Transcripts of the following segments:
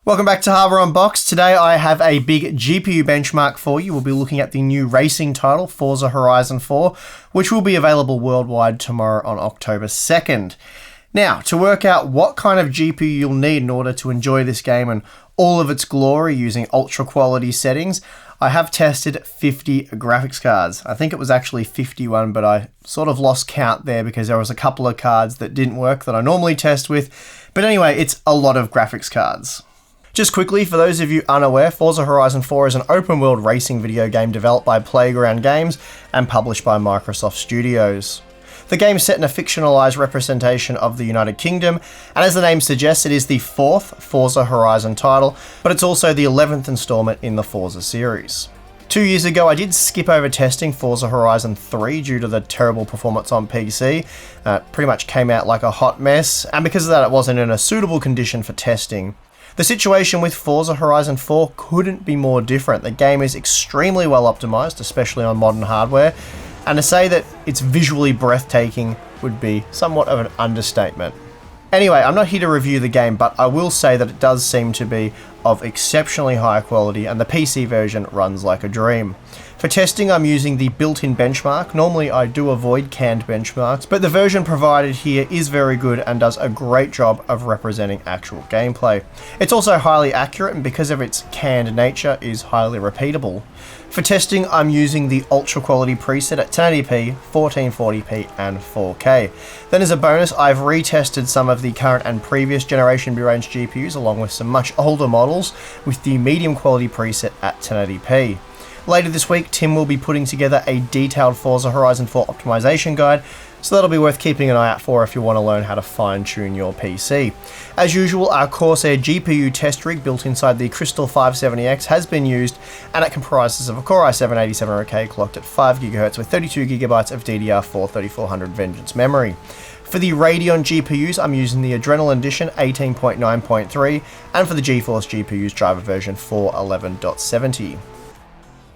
Welcome back to Hardware Unboxed. Today I have a big GPU benchmark for you. We'll be looking at the new racing title, Forza Horizon 4, which will be available worldwide tomorrow on October 2nd. Now, to work out what kind of GPU you'll need in order to enjoy this game and all of its glory using ultra quality settings, I have tested 50 graphics cards. I think it was actually 51, but I sort of lost count there because there was a couple of cards that didn't work that I normally test with. But anyway, it's a lot of graphics cards. Just quickly, for those of you unaware, Forza Horizon 4 is an open-world racing video game developed by Playground Games and published by Microsoft Studios. The game is set in a fictionalized representation of the United Kingdom, and as the name suggests, it is the fourth Forza Horizon title, but it's also the 11th installment in the Forza series. 2 years ago, I did skip over testing Forza Horizon 3 due to the terrible performance on PC. Pretty much came out like a hot mess, and because of that, it wasn't in a suitable condition for testing. The situation with Forza Horizon 4 couldn't be more different. The game is extremely well optimized, especially on modern hardware, and to say that it's visually breathtaking would be somewhat of an understatement. Anyway, I'm not here to review the game, but I will say that it does seem to be of exceptionally high quality and the PC version runs like a dream. For testing, I'm using the built-in benchmark. Normally I do avoid canned benchmarks, but the version provided here is very good and does a great job of representing actual gameplay. It's also highly accurate and because of its canned nature is highly repeatable. For testing, I'm using the ultra quality preset at 1080p, 1440p and 4K. Then as a bonus, I've retested some of the current and previous generation mid-range GPUs along with some much older models with the medium quality preset at 1080p. Later this week, Tim will be putting together a detailed Forza Horizon 4 optimization guide, so that'll be worth keeping an eye out for if you want to learn how to fine-tune your PC. As usual, our Corsair GPU test rig built inside the Crystal 570X has been used, and it comprises of a Core i7-8700K clocked at 5GHz with 32GB of DDR4 3400 Vengeance memory. For the Radeon GPUs, I'm using the Adrenalin Edition 18.9.3, and for the GeForce GPUs, driver version 411.70.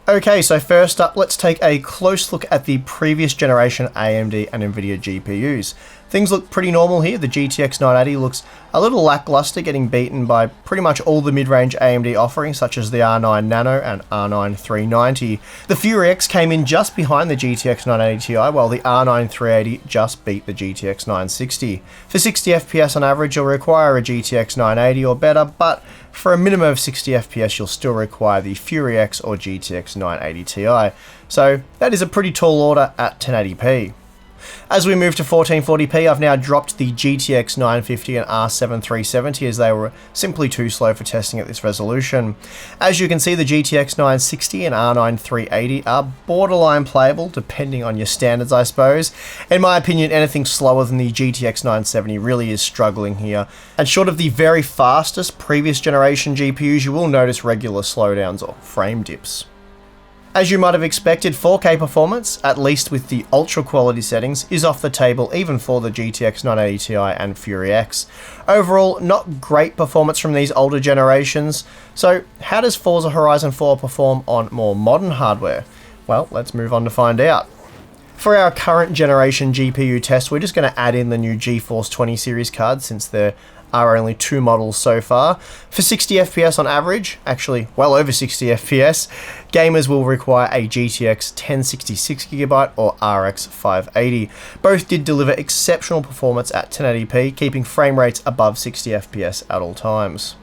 Okay, so first up, let's take a close look at the previous generation AMD and Nvidia GPUs. Things look pretty normal here. The GTX 980 looks a little lackluster, getting beaten by pretty much all the mid-range AMD offerings, such as the R9 Nano and R9 390. The Fury X came in just behind the GTX 980 Ti, while the R9 380 just beat the GTX 960. For 60 FPS on average, you'll require a GTX 980 or better, but for a minimum of 60 FPS, you'll still require the Fury X or GTX 980 Ti. So that is a pretty tall order at 1080p. As we move to 1440p, I've now dropped the GTX 950 and R7 370 as they were simply too slow for testing at this resolution. As you can see, the GTX 960 and R9 380 are borderline playable, depending on your standards, I suppose. In my opinion, anything slower than the GTX 970 really is struggling here. And short of the very fastest previous generation GPUs, you will notice regular slowdowns or frame dips. As you might have expected, 4K performance, at least with the ultra quality settings, is off the table even for the GTX 980 Ti and Fury X. Overall, not great performance from these older generations. So how does Forza Horizon 4 perform on more modern hardware? Well, let's move on to find out. For our current generation GPU test, we're just going to add in the new GeForce 20 series cards since there are only two models so far. For 60 FPS on average, actually well over 60 FPS, gamers will require a GTX 1066GB or RX 580. Both did deliver exceptional performance at 1080p, keeping frame rates above 60 FPS at all times.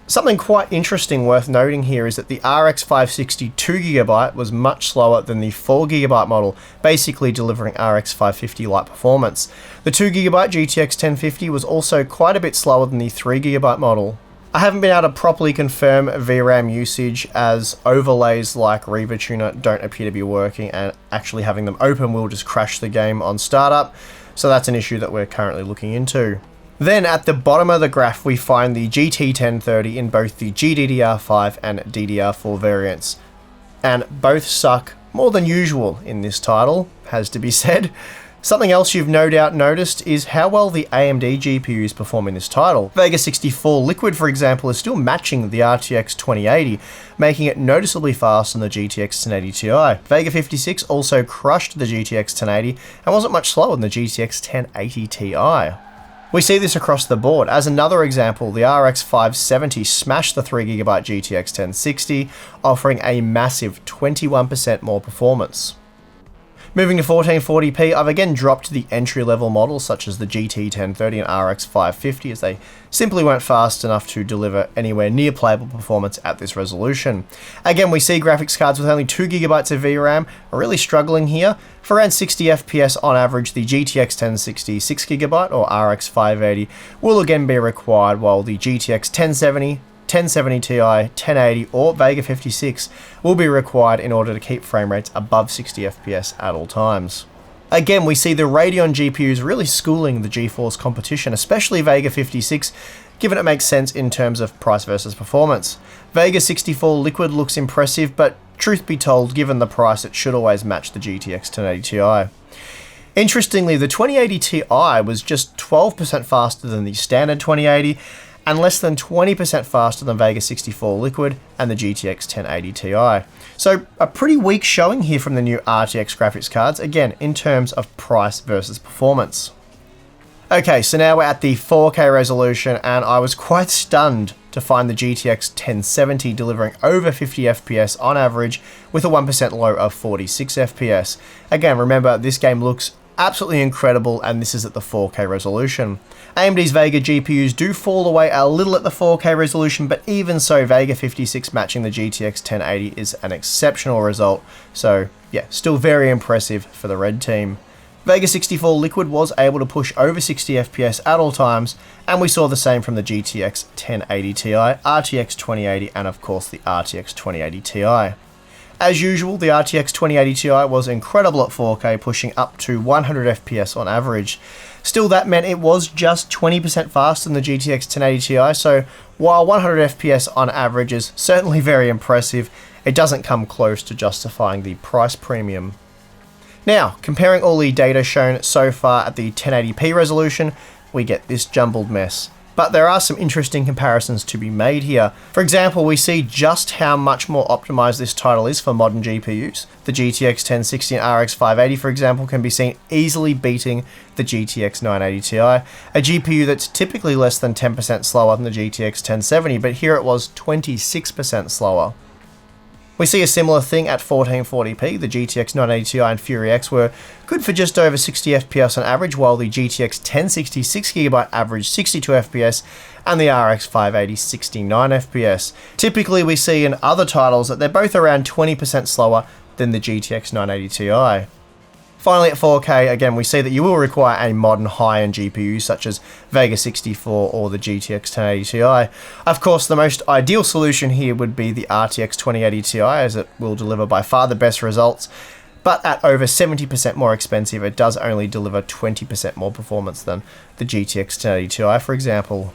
Something quite interesting worth noting here is that the RX 560 2GB was much slower than the 4GB model, basically delivering RX 550-like performance. The 2GB GTX 1050 was also quite a bit slower than the 3GB model. I haven't been able to properly confirm VRAM usage as overlays like Reaver Tuner don't appear to be working, and actually having them open will just crash the game on startup, so that's an issue that we're currently looking into. Then at the bottom of the graph we find the GT 1030 in both the GDDR5 and DDR4 variants, and both suck more than usual in this title, has to be said. Something else you've no doubt noticed is how well the AMD GPUs perform in this title. Vega 64 Liquid, for example, is still matching the RTX 2080, making it noticeably faster than the GTX 1080 Ti. Vega 56 also crushed the GTX 1080 and wasn't much slower than the GTX 1080 Ti. We see this across the board. As another example, the RX 570 smashed the 3GB GTX 1060, offering a massive 21% more performance. Moving to 1440p, I've again dropped the entry-level models such as the GT 1030 and RX 550 as they simply weren't fast enough to deliver anywhere near playable performance at this resolution. Again, we see graphics cards with only 2GB of VRAM are really struggling here. For around 60 FPS on average, the GTX 1060 6GB or RX 580 will again be required, while the GTX 1070 Ti, 1080 or Vega 56 will be required in order to keep frame rates above 60 FPS at all times. Again, we see the Radeon GPUs really schooling the GeForce competition, especially Vega 56, given it makes sense in terms of price versus performance. Vega 64 Liquid looks impressive, but truth be told, given the price, it should always match the GTX 1080 Ti. Interestingly, the 2080 Ti was just 12% faster than the standard 2080, and less than 20% faster than Vega 64 Liquid and the GTX 1080 Ti. So a pretty weak showing here from the new RTX graphics cards, again in terms of price versus performance. Okay, so now we're at the 4K resolution, and I was quite stunned to find the GTX 1070 delivering over 50 FPS on average with a 1% low of 46 FPS. Again, remember, this game looks absolutely incredible, and this is at the 4K resolution. AMD's Vega GPUs do fall away a little at the 4K resolution, but even so, Vega 56 matching the GTX 1080 is an exceptional result, so yeah, still very impressive for the red team. Vega 64 Liquid was able to push over 60 FPS at all times, and we saw the same from the GTX 1080 Ti, RTX 2080, and of course the RTX 2080 Ti. As usual, the RTX 2080 Ti was incredible at 4K, pushing up to 100 FPS on average. Still, that meant it was just 20% faster than the GTX 1080 Ti, so while 100 FPS on average is certainly very impressive, it doesn't come close to justifying the price premium. Now, comparing all the data shown so far at the 1080p resolution, we get this jumbled mess. But there are some interesting comparisons to be made here. For example, we see just how much more optimized this title is for modern GPUs. The GTX 1060 and RX 580, for example, can be seen easily beating the GTX 980 Ti, a GPU that's typically less than 10% slower than the GTX 1070, but here it was 26% slower. We see a similar thing at 1440p. The GTX 980 Ti and Fury X were good for just over 60 FPS on average, while the GTX 1060 6GB averaged 62 FPS and the RX 580 69 FPS. Typically, we see in other titles that they're both around 20% slower than the GTX 980 Ti. Finally, at 4K, again, we see that you will require a modern high-end GPU such as Vega 64 or the GTX 1080 Ti. Of course, the most ideal solution here would be the RTX 2080 Ti, as it will deliver by far the best results, but at over 70% more expensive, it does only deliver 20% more performance than the GTX 1080 Ti, for example.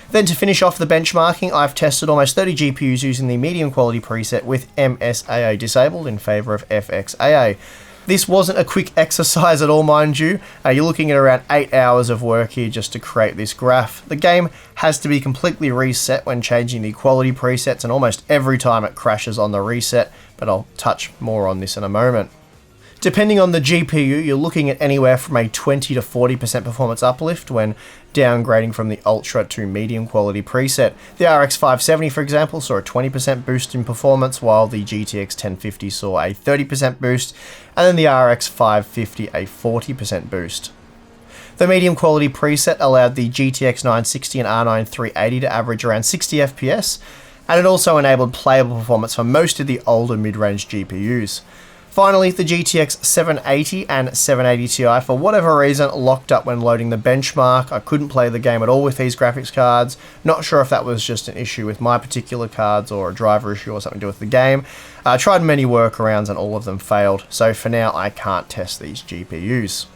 Then to finish off the benchmarking, I've tested almost 30 GPUs using the medium quality preset with MSAA disabled in favor of FXAA. This wasn't a quick exercise at all, mind you. You're looking at around 8 hours of work here just to create this graph. The game has to be completely reset when changing the quality presets, and almost every time it crashes on the reset, but I'll touch more on this in a moment. Depending on the GPU, you're looking at anywhere from a 20 to 40% performance uplift when downgrading from the ultra to medium quality preset. The RX 570, for example, saw a 20% boost in performance, while the GTX 1050 saw a 30% boost, and then the RX 550 a 40% boost. The medium quality preset allowed the GTX 960 and R9 380 to average around 60 FPS, and it also enabled playable performance for most of the older mid-range GPUs. Finally, the GTX 780 and 780 Ti, for whatever reason, locked up when loading the benchmark. I couldn't play the game at all with these graphics cards. Not sure if that was just an issue with my particular cards or a driver issue or something to do with the game. I tried many workarounds and all of them failed, so for now I can't test these GPUs.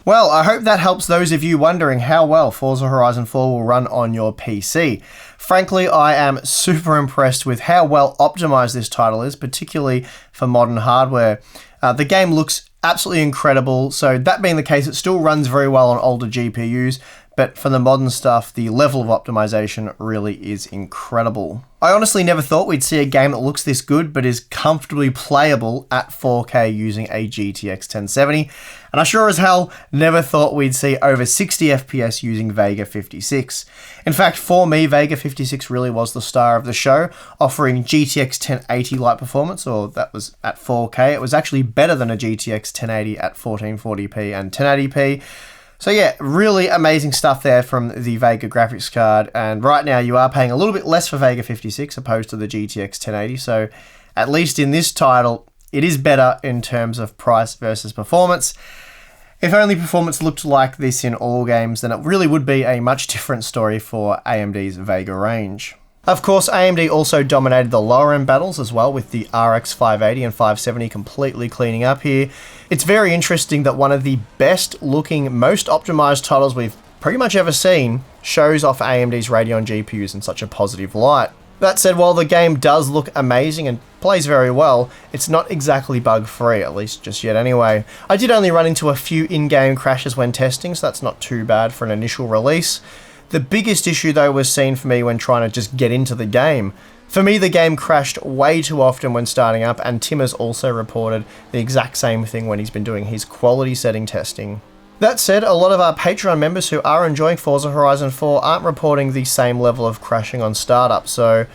Well, I hope that helps those of you wondering how well Forza Horizon 4 will run on your PC. Frankly, I am super impressed with how well optimized this title is, particularly for modern hardware. The game looks absolutely incredible, so that being the case, it still runs very well on older GPUs, but for the modern stuff, the level of optimization really is incredible. I honestly never thought we'd see a game that looks this good but is comfortably playable at 4K using a GTX 1070, and I sure as hell never thought we'd see over 60 FPS using Vega 56. In fact, for me, Vega 56 really was the star of the show, offering GTX 1080-like performance, or that was at 4K. It was actually better than a GTX 1080 at 1440p and 1080p. So yeah, really amazing stuff there from the Vega graphics card, and right now you are paying a little bit less for Vega 56 opposed to the GTX 1080, so at least in this title, it is better in terms of price versus performance. If only performance looked like this in all games, then it really would be a much different story for AMD's Vega range. Of course, AMD also dominated the lower end battles as well, with the RX 580 and 570 completely cleaning up here. It's very interesting that one of the best looking, most optimized titles we've pretty much ever seen shows off AMD's Radeon GPUs in such a positive light. That said, while the game does look amazing and plays very well, it's not exactly bug-free, at least just yet anyway. I did only run into a few in-game crashes when testing, so that's not too bad for an initial release. The biggest issue though was seen for me when trying to just get into the game. For me, the game crashed way too often when starting up, and Tim has also reported the exact same thing when he's been doing his quality setting testing. That said, a lot of our Patreon members who are enjoying Forza Horizon 4 aren't reporting the same level of crashing on startup, so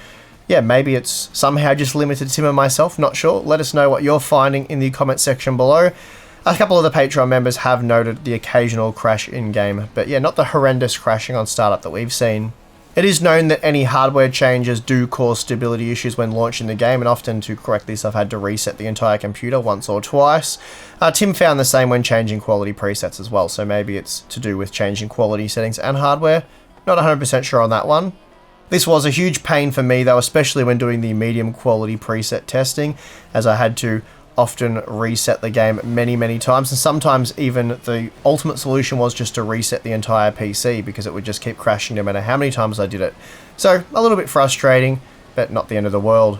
yeah, maybe it's somehow just limited to Tim and myself, not sure. Let us know what you're finding in the comment section below. A couple of the Patreon members have noted the occasional crash in-game, but yeah, not the horrendous crashing on startup that we've seen. It is known that any hardware changes do cause stability issues when launching the game, and often to correct this I've had to reset the entire computer once or twice. Tim found the same when changing quality presets as well, so maybe it's to do with changing quality settings and hardware. Not 100% sure on that one. This was a huge pain for me though, especially when doing the medium quality preset testing, as I had to often reset the game many times, and sometimes even the ultimate solution was just to reset the entire PC because it would just keep crashing no matter how many times I did it. So a little bit frustrating, but not the end of the world.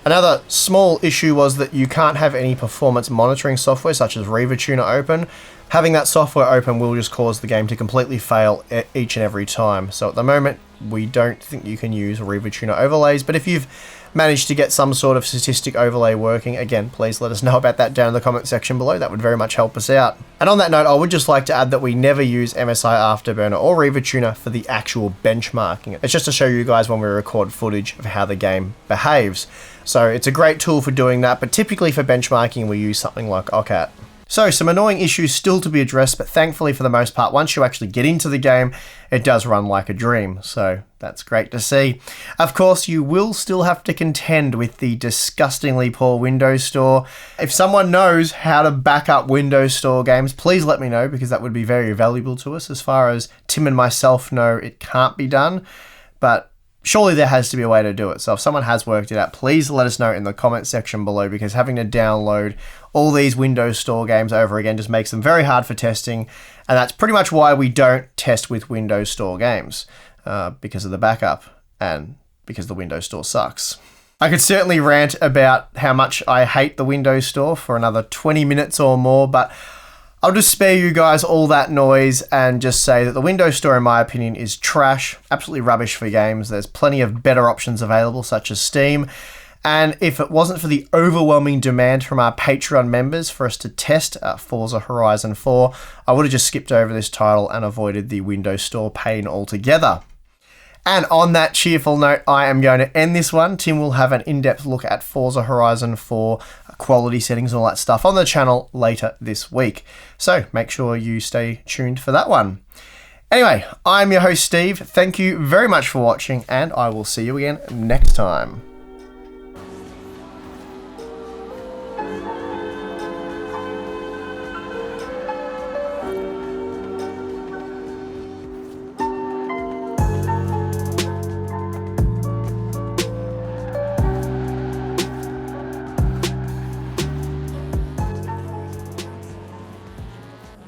Another small issue was that you can't have any performance monitoring software such as RevaTuner open. Having that software open will just cause the game to completely fail each and every time. So at the moment, we don't think you can use RevaTuner overlays, but if you've managed to get some sort of statistic overlay working, again, please let us know about that down in the comment section below. That would very much help us out. And on that note, I would just like to add that we never use MSI Afterburner or RevaTuner for the actual benchmarking. It's just to show you guys when we record footage of how the game behaves. So it's a great tool for doing that, but typically for benchmarking, we use something like OCAT. So some annoying issues still to be addressed, but thankfully for the most part, once you actually get into the game, it does run like a dream. So that's great to see. Of course, you will still have to contend with the disgustingly poor Windows Store. If someone knows how to back up Windows Store games, please let me know, because that would be very valuable to us. As far as Tim and myself know, it can't be done, but surely there has to be a way to do it. So if someone has worked it out, please let us know in the comment section below, because having to download all these Windows Store games over again just makes them very hard for testing. And that's pretty much why we don't test with Windows Store games, because of the backup and because the Windows Store sucks. I could certainly rant about how much I hate the Windows Store for another 20 minutes or more, but I'll just spare you guys all that noise and just say that the Windows Store, in my opinion, is trash, absolutely rubbish for games. There's plenty of better options available, such as Steam. And if it wasn't for the overwhelming demand from our Patreon members for us to test Forza Horizon 4, I would have just skipped over this title and avoided the Windows Store pain altogether. And on that cheerful note, I am going to end this one. Tim will have an in-depth look at Forza Horizon 4 quality settings and all that stuff on the channel later this week. So make sure you stay tuned for that one. Anyway, I'm your host, Steve. Thank you very much for watching, and I will see you again next time.